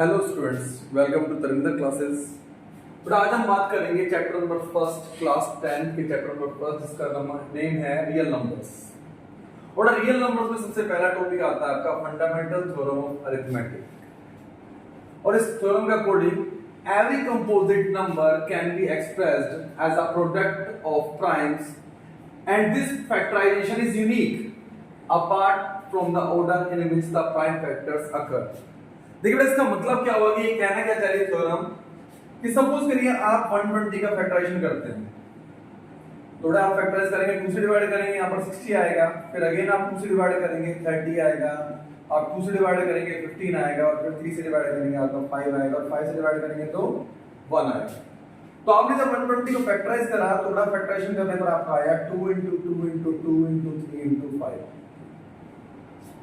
Hello students, welcome to Tarinder classes. तो आज हम बात करेंगे चैप्टर नंबर फर्स्ट, क्लास 10 के चैप्टर नंबर फर्स्ट, जिसका नेम है रियल नंबर्स। और रियल नंबर्स में सबसे पहला टॉपिक आता है आपका फंडामेंटल थ्योरम ऑफ अरिथमेटिक। और इस थ्योरम के according every composite number can be expressed as a product of primes and this factorisation is unique apart from the order in which the prime factors occur. देखिए बेटा, इसका मतलब क्या हुआ कि ये कहना क्या चाहिए थ्योरम कि सपोज करिए आप 120 का फैक्टराइजेशन करते हैं, थोड़ा आप फैक्टराइज करेंगे 2 से डिवाइड करेंगे, यहाँ पर 60 आएगा, फिर अगेन आप 2 से डिवाइड करेंगे 30 आएगा, आप 2 से डिवाइड करेंगे 15 आएगा, और फिर 3 से डिवाइड करेंगे आपका 5 आएगा, और 5 से डिवाइड करेंगे तो 1 आएगा। तो आपने जब 120 को फैक्टराइज करा तो बड़ा फैक्टराइजेशन करने पर आपका आया 2 × 2 × 2 × 3 × 5।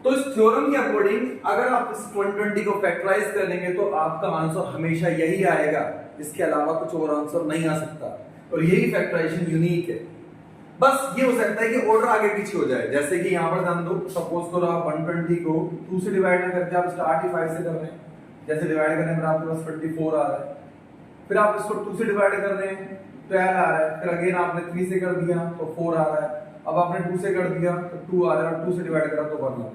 तो इस थ्योरम के अकॉर्डिंग अगर आप इस 120 को फैक्टराइज करेंगे तो आपका आंसर हमेशा यही आएगा, इसके अलावा कुछ और आंसर नहीं आ सकता। और यही फैक्टराइजेशन यूनिक है। बस ये हो सकता है कि ऑर्डर आगे पीछे हो जाए, जैसे कि यहां पर ध्यान दो, सपोज करो आप 120 को 2 से डिवाइड ना करके आप स्टार्ट ही 5 से कर रहे हैं, जैसे डिवाइड करने पर आपके पास 24 आ रहा है, फिर आप इसको 2 से डिवाइड कर रहे हैं 12 आ रहा है, फिर अगेन आपने 3 से कर दिया तो 4 आ रहा है, अब आपने 2 से कर दिया तो 2 आ रहा है, और 2 से डिवाइड करा तो 1 आ रहा है।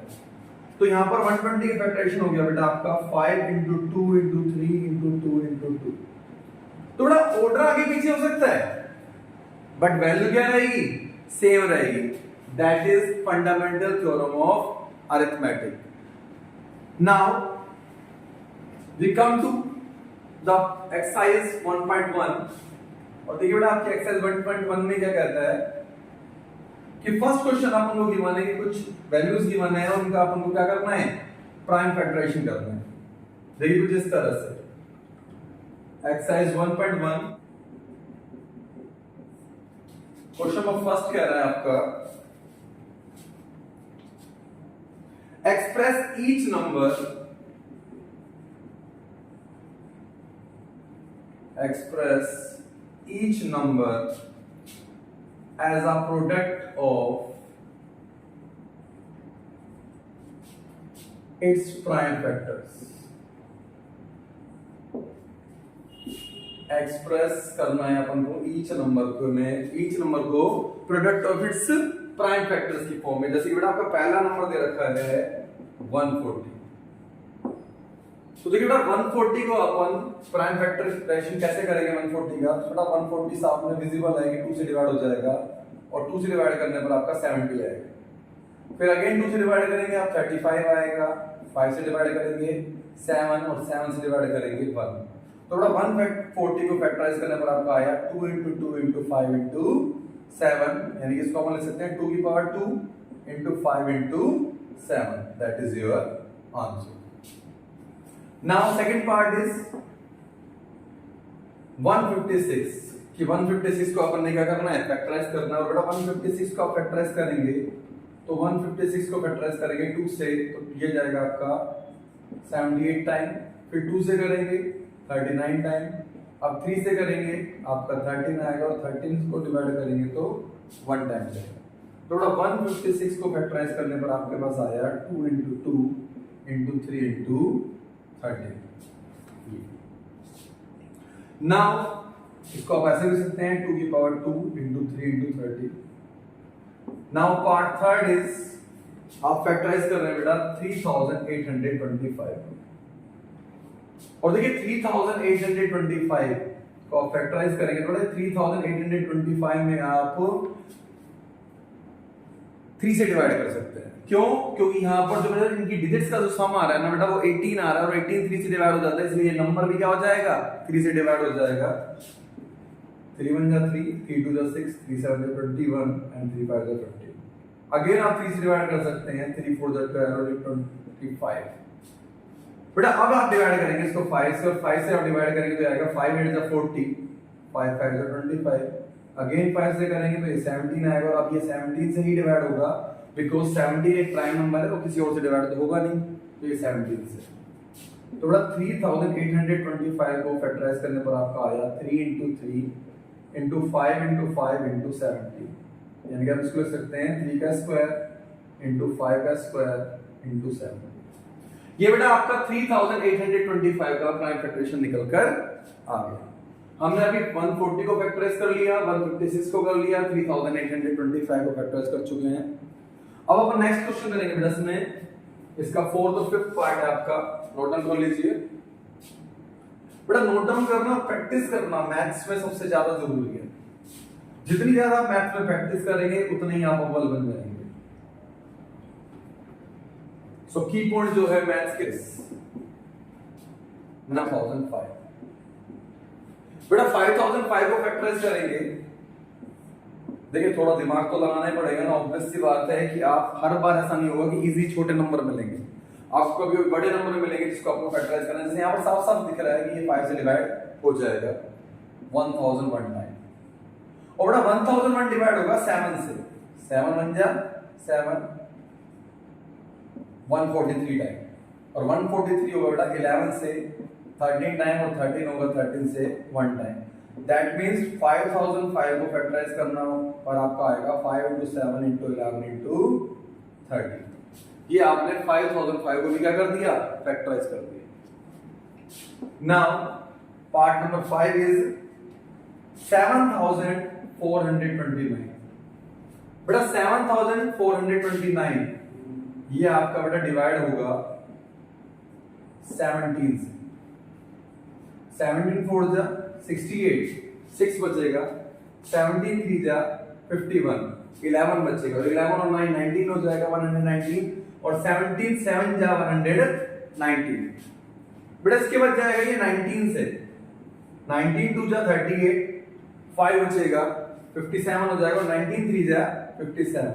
तो यहाँ पर 120 का फैक्टराइजेशन हो गया बेटा आपका 5 × 2 × 3 × 2 × 2। थोड़ा ऑर्डर आगे पीछे हो सकता है, बट वैल्यू क्या रहेगी? सेम रहेगी। That is fundamental theorem of arithmetic. Now we come to the exercise 1.1। और देखिए बेटा, आपकी एक्सरसाइज 1.1 में क्या कहता है कि फर्स्ट क्वेश्चन अपन को गिवन है कि कुछ वैल्यूज गिवन है और उनका अपन को क्या करना है? प्राइम फैक्टराइजेशन करना है। देखिए कुछ इस तरह से एक्सरसाइज 1.1 क्वेश्चन नंबर फर्स्ट कह रहा है आपका express each number as a product of its prime factors। Express करना है अपन को ईच नंबर को product of its prime factors की फॉर्म में। जैसे कि बेटा आपका पहला नंबर दे रखा है 140, तो देखिए बेटा 140 को अपन प्राइम फैक्टराइजेशन कैसे करेंगे? 140 का बेटा 140 सामने विजिबल है कि 2 से डिवाइड हो जाएगा, और 2 से डिवाइड करने पर आपका 70 आएगा, फिर अगेन 2 से डिवाइड करेंगे आप 35 आएगा, 5 से डिवाइड करेंगे 7, और 7 से डिवाइड करेंगे 1। तो बेटा 140 को फैक्टराइज करने पर आपका आया 2 × 2 × 5 × 7, यानी कि इसको अपन लिख सकते हैं 2 की power 2 × 5 × 7। That is your answer. Now second part is 156 कि 156 को अपन ने क्या करना है? फैक्टराइज करना है। और बेटा 156 को आप फैक्टराइज करेंगे तो 156 को फैक्टराइज करेंगे 2 से तो ये जाएगा आपका 78 टाइम, फिर 2 से करेंगे 39 टाइम, अब 3 से करेंगे आपका 13 आएगा, और 13 को डिवाइड करेंगे तो 1 टाइम जाएगा। तो बेटा 156 को फैक्टराइज करने पर आपके पास आया 2 × 2 × 3 × 30। नाउ इसको आप ऐसे लिख सकते हैं 2 की power 2 × 3 × 30। Now part third is आप फैक्टराइज कर रहे हैं बेटा 3825। और देखिए 3825 को आप फैक्टराइज करेंगे तो 3825 में आप 3 से डिवाइड कर सकते हैं। क्यों? क्योंकि यहाँ पर जो बेटा इनकी डिजिट्स का जो सम आ रहा है ना बेटा, वो 18 आ रहा है, और 18 3 से डिवाइड हो जाता है, इसलिए ये नंबर भी क्या हो जाएगा? 3 से डिवाइड हो जाएगा। 3 1 जा 3, 3 2 जा 6, 3 7 जा 21, and 3 5 जा 15। अगेन आप 3 से डिवाइड कर सकते हैं, 3 4 जा 12 और 25। बेटा अब आप डिवाइड करेंगे इसको 5 से, और 5 से आप डिवाइड करेंगे तो आएगा 5 8 जा 40, 5 5 जा 25। अगेन 5 से करेंगे तो ये 17 आएगा, और अब ये 17 से ही डिवाइड होगा, बिकॉज 17 एक प्राइम नंबर है, वो किसी और से डिवाइड तो होगा नहीं, तो ये 17 से। तो बेटा 3825 को फैक्टराइज करने पर आपका आया 3 × 3 × 5 × 5 × 70, यानी कि आप इसको लिख सकते हैं 3 का स्क्वायर × 5 का स्क्वायर × 7। ये बेटा आपका 3825 का प्राइम फैक्टराइजेशन निकल कर आ गया। हमने अभी 140 को फैक्टराइज कर लिया, 156 को कर लिया, 3825 को फैक्टराइज कर चुके हैं। अब अपन नेक्स्ट क्वेश्चन करेंगे बेटा इसमें, इसका फोर्थ और फिफ्थ पार्ट है आपका, नोट डाउन कर लीजिए बेटा। नोट डाउन करना, प्रैक्टिस करना मैथ्स में सबसे ज्यादा जरूरी है। जितनी ज्यादा मैथ्स में प्रैक्टिस करेंगे उतने ही आप अव्वल बन जाएंगे। सो की पॉइंट जो है मैथ्स के 1005 बेटा 5005 को फैक्टराइज करेंगे। देखिए थोड़ा दिमाग तो लगाना ही पड़ेगा ना, ऑब्वियस सी बात है कि आप हर बार ऐसा नहीं होगा कि इजी छोटे नंबर मिलेंगे, आपको कभी बड़े नंबर मिलेंगे जिसको आपको फैक्टराइज करना है। जैसे यहाँ पर साफ साफ दिख रहा है कि ये 5 से डिवाइड हो जाएगा 1001 और बेटा 1001 डिवाइड होगा 7 से, 7 1 जा 7 143 टाइम, और 143 होगा बेटा 11 से 13 टाइम, और 13 होगा 13 से 1 टाइम। दैट मींस 5005 को फैक्टराइज करना पर आपका आएगा 5 × 7 × 11 × 30। ये आपने 5005 को भी क्या कर दिया, फैक्टराइज कर दिया। नाउ पार्ट नंबर 5 इज 7429 बेटा 7429 ये आपका बेटा डिवाइड होगा 17 से, 17 4 जा 68, 6 बचेगा, 17 3 जा 51, 11 बचेगा, और 11 और 9 19 हो जाएगा 119, और 17 7 जा 119 बेटा। इसके बाद जाएगा ये 19 से, 19 2 जा 38, 5 बचेगा 57 हो जाएगा, और 19 3 जा 57,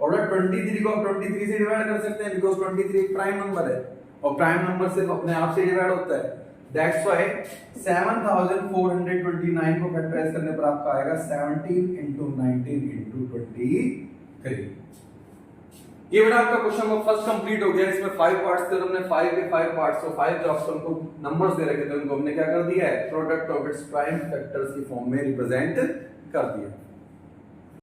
और 23 को आप 23 से डिवाइड कर सकते हैं बिकॉज़ 23 एक प्राइम नंबर है और प्राइम नंबर सिर्फ अपने आप से डिवाइड होता है। दैट्स व्हाई 7429 को फैक्टराइज करने पर आपका आएगा 17 × 19 × 23। ये बेटा आपका क्वेश्चन नंबर फर्स्ट कंप्लीट हो गया। इसमें 5 पार्ट्स थे, हमने 5 के 5 पार्ट्स को 5 जो आपको उनको नंबर्स दे रखे थे उनको हमने क्या कर दिया है, product of its prime factors की फॉर्म में रिप्रेजेंट कर दिया।